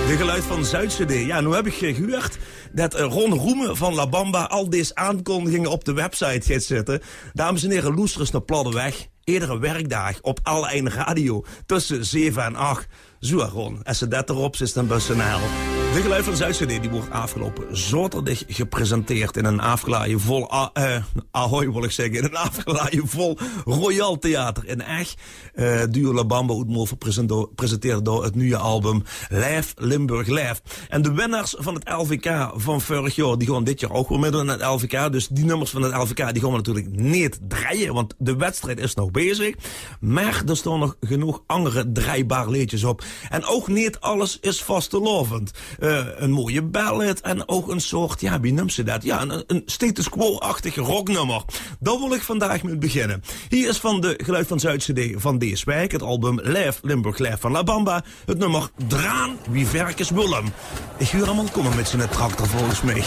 De geluid van Zuid-CD. Ja, nu heb ik gehoord dat Ron Roemen van La Bamba al deze aankondigingen op de website gaat zetten. Dames en heren, luister eens naar Platteweg. Iedere werkdag op alle één radio tussen 7 en 8. Zo Ron, als ze dat erop zit, dan best een hel. De geluid van Zuid-CD die wordt afgelopen zaterdag gepresenteerd in een afgelaaien vol... Ahoy wil ik zeggen, in een afgelaaien vol Royal Theater in Echt. Duo La Bamba Oetmover presenteert door het nieuwe album Live Limburg Live. En de winnaars van het LVK van vorig jaar, die gaan dit jaar ook weer meedoen in het LVK. Dus die nummers van het LVK, die gaan we natuurlijk niet draaien, want de wedstrijd is nog bezig. Maar er staan nog genoeg andere draaibare liedjes op. En ook niet alles is vastelovend. Een mooie ballad en ook een soort, ja, wie noemt ze dat? Ja, een status quo-achtig rocknummer. Daar wil ik vandaag mee beginnen. Hier is van de geluid van Zuid-CD van deze wijk het album Live Limburg Live van La Bamba. Het nummer Draan wie Verkes Willem. Ik huur hem al komen met zijn tractor volgens mij.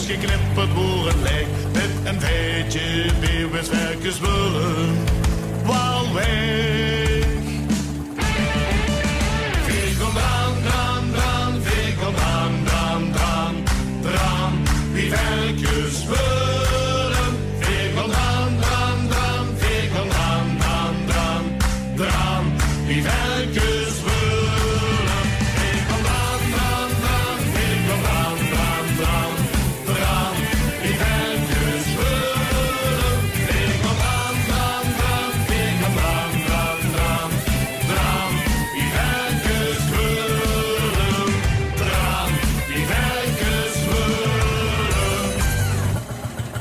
Geknipperd boerenlijk met een beetje weeuwenswerkers willen wel weg. Veeg om draan, draan, draan, veeg om draan, draan, draan, draan, wie werkers willen. Veeg om draan, draan, draan, veeg om draan, draan, draan, draan, wie werkers willen.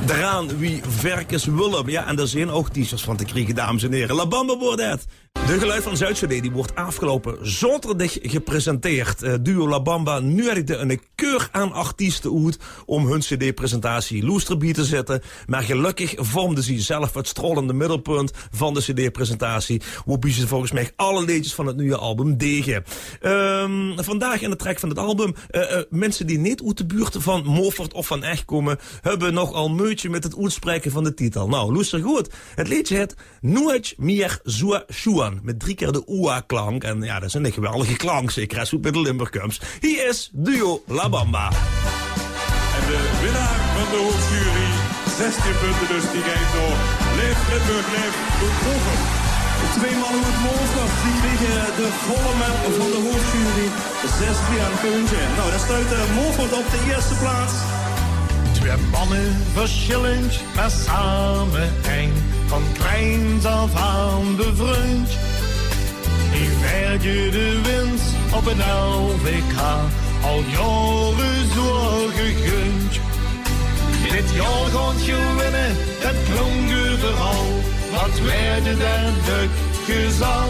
Draan wie Verkes Willem. Ja, en daar zijn ook t-shirts van te krijgen, dames en heren. La Bamba wordt het. De geluid van Zuid-CD die wordt afgelopen zaterdag gepresenteerd. Duo La Bamba nodigde een keur aan artiesten uit om hun cd-presentatie loesterbie te zetten. Maar gelukkig vormden ze zelf het strolende middelpunt van de cd-presentatie. Waarbij ze volgens mij alle liedjes van het nieuwe album degen. Vandaag in de track van het album, mensen die niet uit de buurt van Moffert of van Echt komen, hebben nogal meutje met het uitspreken van de titel. Nou, luister goed. Het liedje heet Nooit meer zo schuan. Met 3 keer de oa-klank. En ja, dat is een geweldige klank, zeker als met de Limburgkums. Hier is Duo La Bamba. En de winnaar van de hoofdjury, 16 punten dus, die gaat door Live Limburg leeft over. Twee mannen uit Moorvoort die kregen de volle map van de hoofdjury. 6-3 aan Keuntje. Nou, daar stuit Moorvoort op de eerste plaats. Twee mannen verschillend, maar samen één. Van kleins af aan bevriend. Die werden de winst op een LVK. Al jaren zo gegund. Dit jaar gaat je winnen, dat klonk overal. Wat werden daar druk gezag?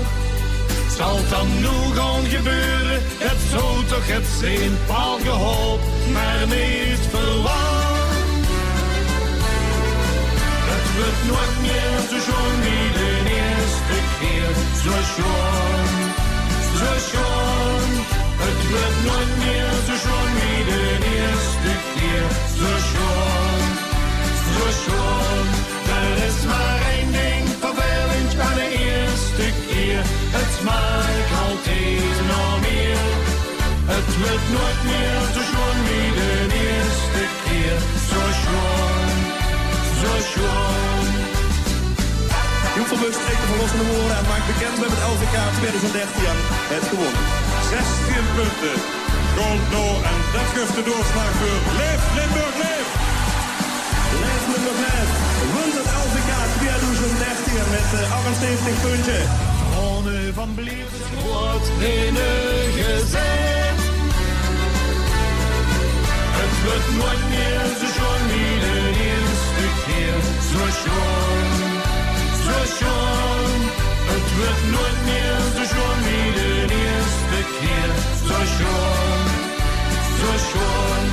Zal dan nu gaan gebeuren? Het zou toch het zijn, al gehoopt, maar niet verwacht. Het wordt nooit meer zo schoon wie de eerste keer. Zo schoon, zo schoon. Het wordt nooit meer zo schoon wie de eerste keer. Zo schoon, zo schoon. Er is maar één ding vervelend aan de eerste keer. Het smaakt altijd nog meer. Het wordt nooit meer zo schoon wie de eerste keer. Zo schoon, zo schoon. Joep van Bus spreekt de verlossende woorden en maakt bekend met het LVK 2013 het gewonnen. 16 punten. Gold no en dat geeft de doorslag voor Leef Limburg Leef. Leef Limburg Leef wint het LVK 2013 met 78 punten. Ronde van Blier wordt gezet. Het wordt nooit meer zo schoon wie de eerste keer. Zo schoon, zo schoon. Het wordt nooit meer zo schoon wie de eerste keer. Zo schoon, zo schoon.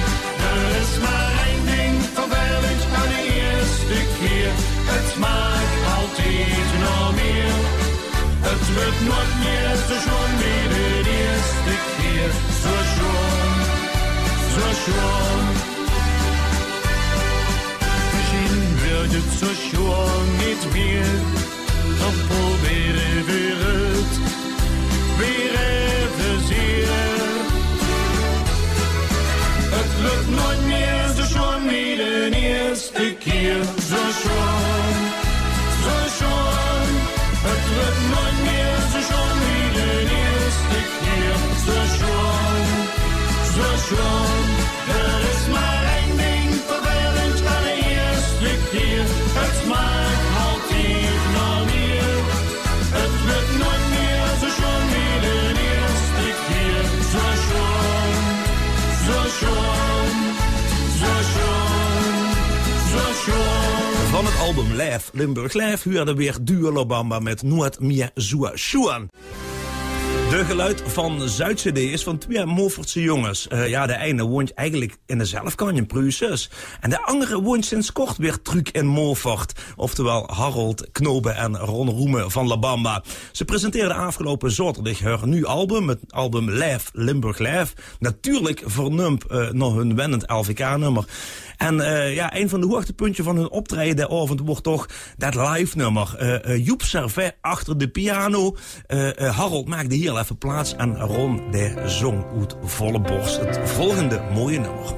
Er is maar één ding vervelend aan de eerste keer. Het smaakt altijd nog meer. Het wordt nooit meer zo schoon wie de eerste keer. Zo schoon, zo schoon. Misschien wordt het zo schoon niet meer. Dan proberen we het weer even zeer. Het lukt nooit meer zo schoon wie de eerste keer. Zo schoon, zo schoon. Het lukt nooit meer zo schoon wie de eerste keer. Zo schoon, zo schoon. Er is maar één ding vervelend aan de eerste keer. Het maakt altijd nog meer. Het lukt nooit meer zo schoon wie de eerste keer. Zo schoon, zo schoon, zo schoon, zo schoon. Van het album Leef Limburg Leef huurde weer Duo La Bamba met Nooit meer zo schoon. De geluid van Zuid-CD is van twee Movertse jongens. Ja, de ene woont eigenlijk in de zelfkanje in Pruises. En de andere woont sinds kort weer terug in Movert. Oftewel Harold Knoben en Ron Roemen van La Bamba. Ze presenteerden afgelopen zaterdag hun nieuw album. Het album Leef Limburg Leef. Natuurlijk vernoemd naar hun wennend LVK-nummer. En ja, een van de hoogtepuntjes van hun optreden de avond wordt toch dat live nummer. Joep Servet achter de piano. Harold maakte hier even plaats en Ron de zong uit volle borst. Het volgende mooie nummer.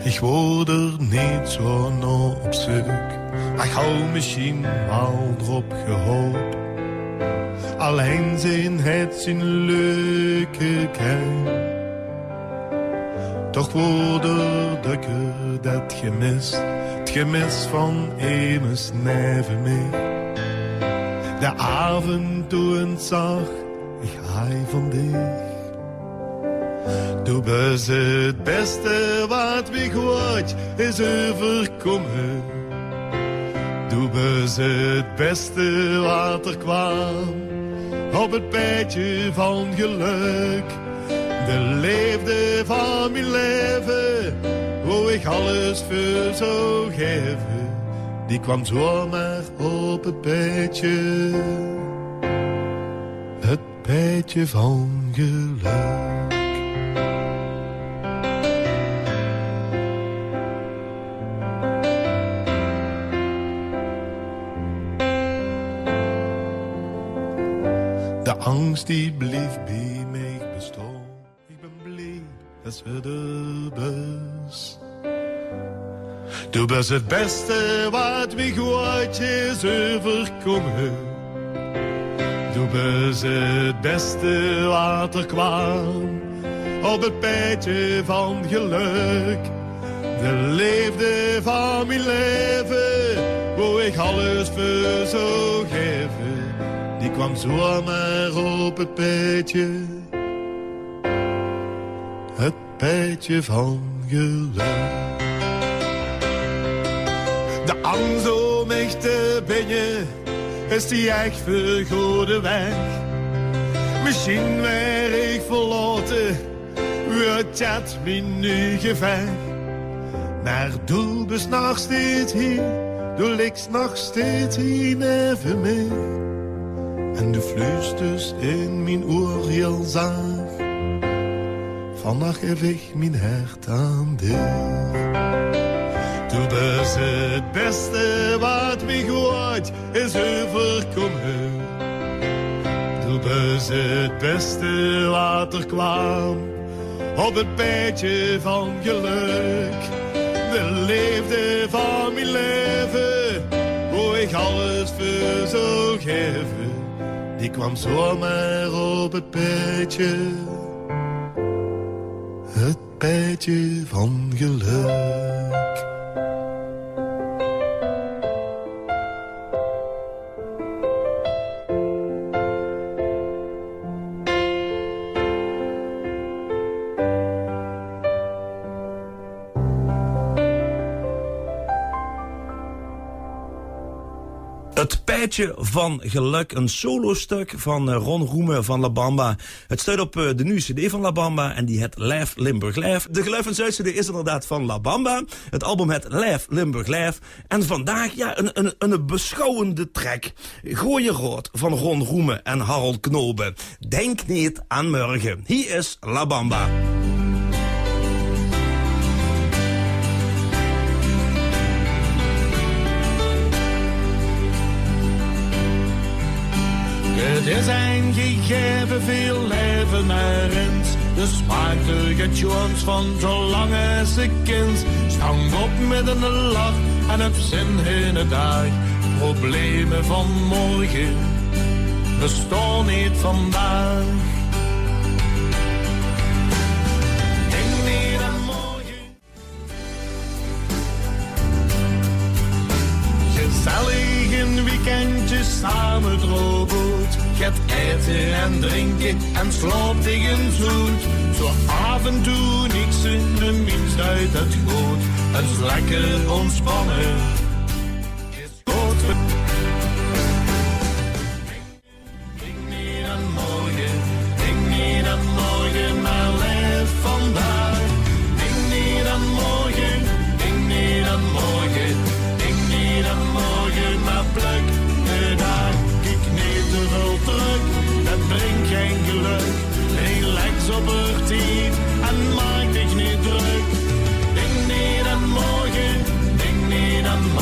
Ik word er niet zo naar op zoek. Ik hou misschien wel erop gehoopt. Alleen zijn het zijn leuke kijk. Toch wordt er dikker dat gemist. Het gemis van emes neven mij. De avond toen zag ik hij van dich. Du bent het beste wat me ooit is overkomen. Du bent het beste wat er kwam. Op het bedje van geluk. De liefde van mijn leven. Hoe ik alles voor zou geven. Die kwam zomaar op het bedje. Het bedje van geluk. De angst die bleef bij mij bestaan. Ik ben blij is de bus. Du bent het beste wat me ooit is overkomen. Du bent het beste wat er kwam op het pijtje van geluk. De liefde van mijn leven, waar ik alles voor zou geven, die kwam zomaar op het pijtje. Het pijtje van geluk. De angst om echt te binnen is die echt vergoede weg. Misschien werd ik verlaten, wordt dat mijn nu gevecht. Maar du bent nog steeds hier, du ligt nog steeds hier neven mij. En du fluistert in mijn oor heel zacht, vannacht geef ik mijn hart aan dich. Du bent het beste wat me ooit is overkomen. Du bent het beste wat er kwam op het pijtje van geluk. De liefde van mijn leven, hoe ik alles voor zou geven, die kwam zomaar op het pijtje. Het pijtje van geluk. Het Pijtje van Geluk, een solostuk van Ron Roemen van La Bamba. Het staat op de nieuwe cd van La Bamba en die heet Live Limburg Live. De Geluid van Zuid cd is inderdaad van La Bamba. Het album heet Live Limburg Live. En vandaag een beschouwende track. Gooi je rood van Ron Roemen en Harold Knoben. Denk niet aan morgen. Hier is La Bamba. Het is een gegeven veel leven maar eens. De smakelijke tunes van zolang als ik kind. Stang op met een lach en heb zin in de dag. Problemen van morgen bestaan niet vandaag. Denk niet aan morgen. Gezellig een weekendje samen droog. Gaat eten en drinken en slaapt tegen zoet. Zo af en toe niks in de minst uit het goed. En is lekker ontspannen. Is goed. Denk niet aan morgen. Denk niet aan morgen, maar leef vandaag. Denk niet aan morgen. Denk niet aan morgen. Denk niet aan morgen, maar pluk de dag. Te veel druk, dat brengt geen geluk. Relax op het tijd en maak dich niet druk. Denk niet aan morgen, denk niet aan morgen.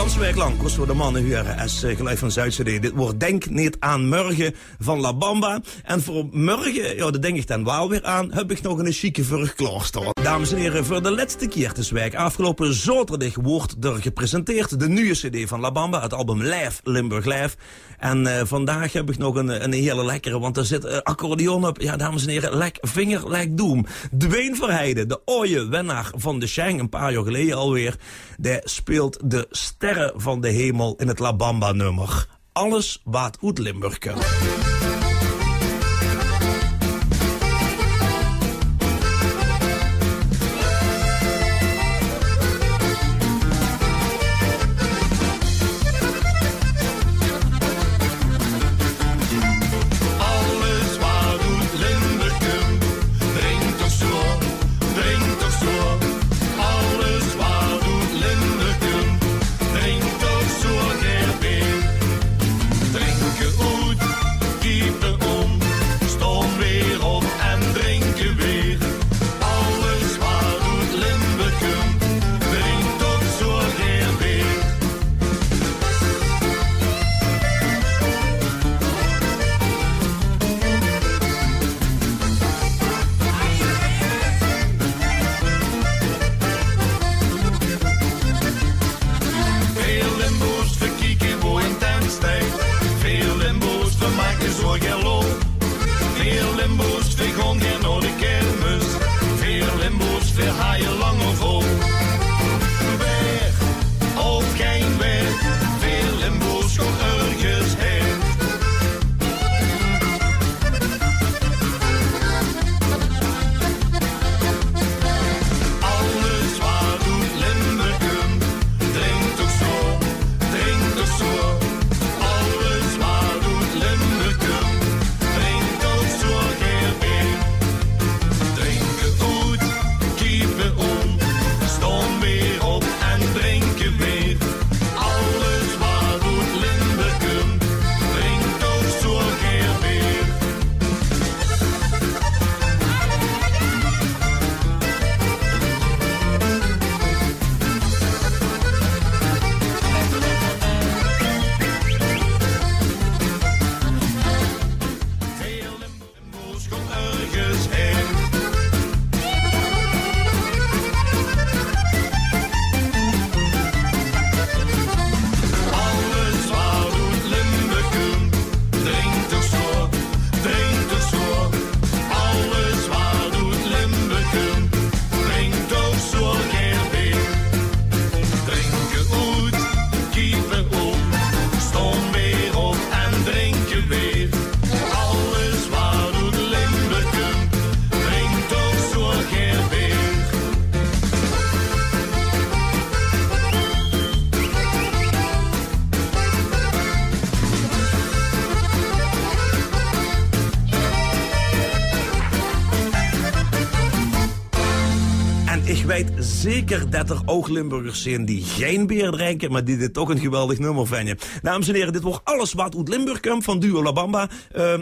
ganse week lang kosten we de mannen huren als geluid van Zuid-CD. Dit wordt Denk niet aan morgen van La Bamba. En voor morgen, ja, daar denk ik dan wel weer aan, heb ik nog een chique vurg klaarstaan. Dames en heren, voor de laatste keer deze week, afgelopen zaterdag, wordt er gepresenteerd de nieuwe CD van La Bamba, het album Live, Limburg Live. En vandaag heb ik nog een hele lekkere, want er zit accordeon op. Ja, dames en heren, lek vinger, lek doem. Dwayne Verheijden, de ooie winnaar van de Schenk, een paar jaar geleden alweer, die speelt de sterren van de hemel in het La Bamba nummer. Alles wat uit Limburg kan. Ik weet zeker dat er ook Limburgers zijn die geen bier drinken, maar die dit toch een geweldig nummer vinden. Dames en heren, dit wordt Alles wat uit Limburg komt van duo La Bamba.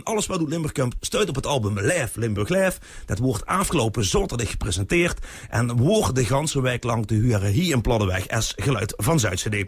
Alles wat uit Limburg komt stuit op het album Live, Limburg Live. Dat wordt afgelopen zaterdag gepresenteerd en wordt de ganse week lang te huren hier in Ploddeweg als geluid van Zuid-CD.